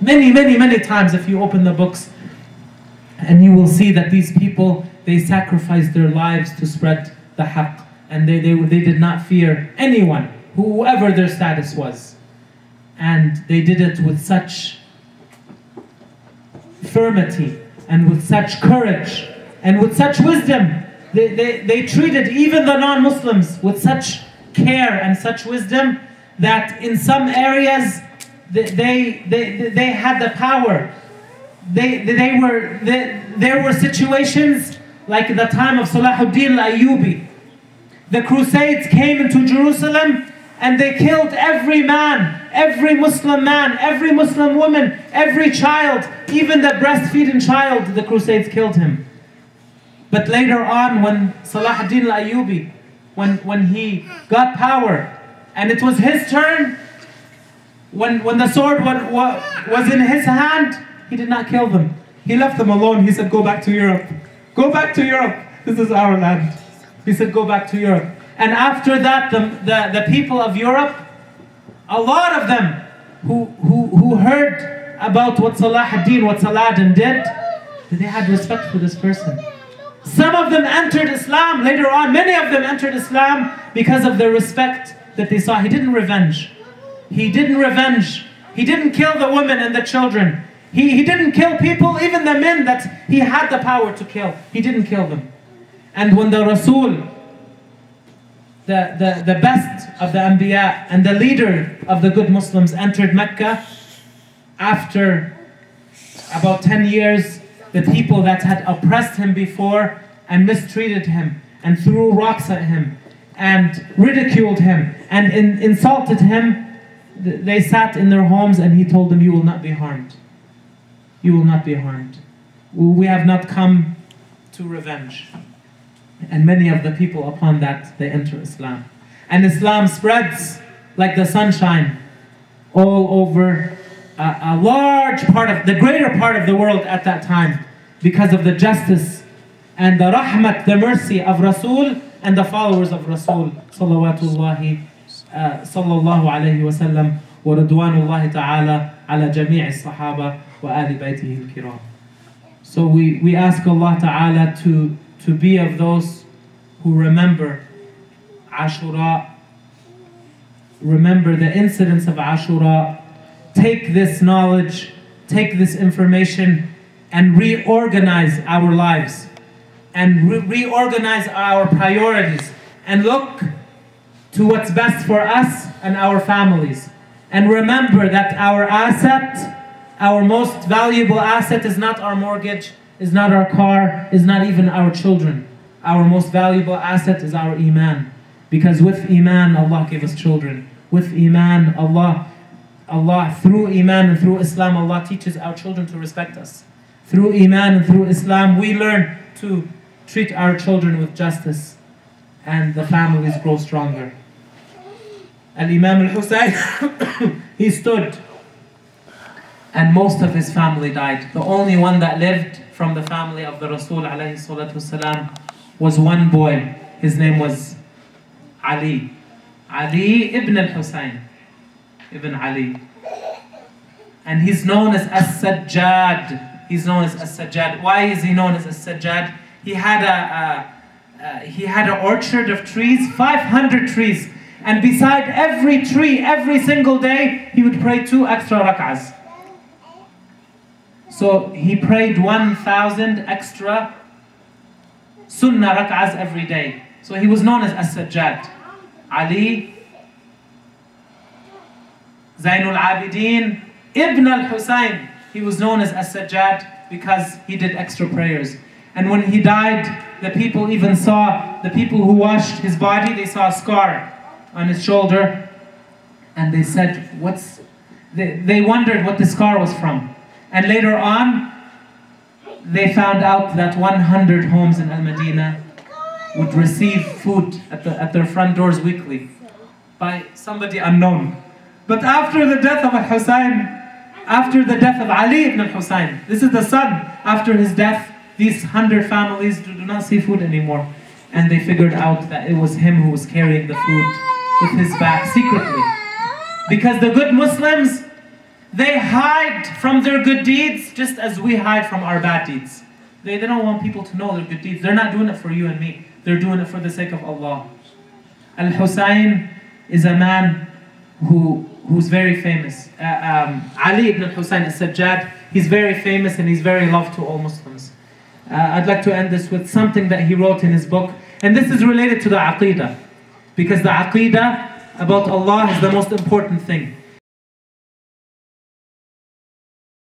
Many, many, many times if you open the books, and you will see that these people, they sacrificed their lives to spread the haqq. And they did not fear anyone, whoever their status was. And they did it with such firmity, and with such courage, and with such wisdom. They treated even the non-Muslims with such care and such wisdom that in some areas they had the power. There were situations like the time of Salahuddin al-Ayyubi. The Crusades came into Jerusalem and they killed every man, every Muslim man, every Muslim woman, every child, even the breastfeeding child, the Crusades killed him. But later on, when Salahuddin al-Ayyubi, when he got power, and it was his turn, when the sword was in his hand, he did not kill them. He left them alone. He said, go back to Europe. Go back to Europe. This is our land. He said, go back to Europe. And after that, the people of Europe, a lot of them who heard about what Salahuddin, what Saladin did, they had respect for this person. Some of them entered Islam later on. Many of them entered Islam because of the respect that they saw. He didn't revenge. He didn't revenge. He didn't kill the women and the children. He didn't kill people, even the men that he had the power to kill. He didn't kill them. And when the Rasul, the best of the Anbiya and the leader of the good Muslims entered Mecca, after about 10 years, the people that had oppressed him before and mistreated him and threw rocks at him and ridiculed him and insulted him, they sat in their homes and he told them, you will not be harmed. You will not be harmed. We have not come to revenge. And many of the people upon that, they enter Islam. And Islam spreads like the sunshine all over a large part of, the greater part of the world at that time, because of the justice and the rahmat, the mercy of Rasul and the followers of Rasul sallallahu alayhi wa sallam wa ridwanullahi ta'ala ala jami' as-sahaba wa ali baytihi al-kiram. So we ask Allah ta'ala to be of those who remember Ashura, remember the incidents of Ashura, take this knowledge, take this information and reorganize our lives and reorganize our priorities and look to what's best for us and our families. And remember that our asset, our most valuable asset is not our mortgage, is not our car, is not even our children. Our most valuable asset is our iman. Because with iman, Allah gave us children. With iman, Allah through iman and through Islam, Allah teaches our children to respect us. Through iman and through Islam, we learn to treat our children with justice, and the families grow stronger. Al-Imam al-Husayn, he stood, and most of his family died. The only one that lived from the family of the Rasul alayhi salatu wasalam was one boy. His name was Ali. Ali ibn al-Husayn, ibn Ali. And he's known as As-Sajjad. He's known as As-Sajjad. Why is he known as As-Sajjad? He had an orchard of trees, 500 trees. And beside every tree, every single day, he would pray 2 extra rak'ahs. So he prayed 1,000 extra sunnah rak'ahs every day. So he was known as As-Sajjad. Ali Zainul Abidin Ibn al-Husayn, he was known as As-Sajjad because he did extra prayers. And when he died, the people even saw, the people who washed his body, they saw a scar on his shoulder, and they said, they wondered what the scar was from. And later on, they found out that 100 homes in Al-Madinah would receive food at their front doors weekly by somebody unknown. But after the death of Al-Husayn, after the death of Ali ibn al-Husayn, this is the son, after his death, these 100 families do not see food anymore. And they figured out that it was him who was carrying the food with his back secretly. Because the good Muslims, they hide from from their good deeds just as we hide from our bad deeds. They don't want people to know their good deeds. They're not doing it for you and me. They're doing it for the sake of Allah. Al-Husayn is a man who's very famous. Ali ibn al-Husayn al-Sajjad, he's very famous and he's very loved to all Muslims. I'd like to end this with something that he wrote in his book. And this is related to the Aqeedah. Because the Aqeedah about Allah is the most important thing.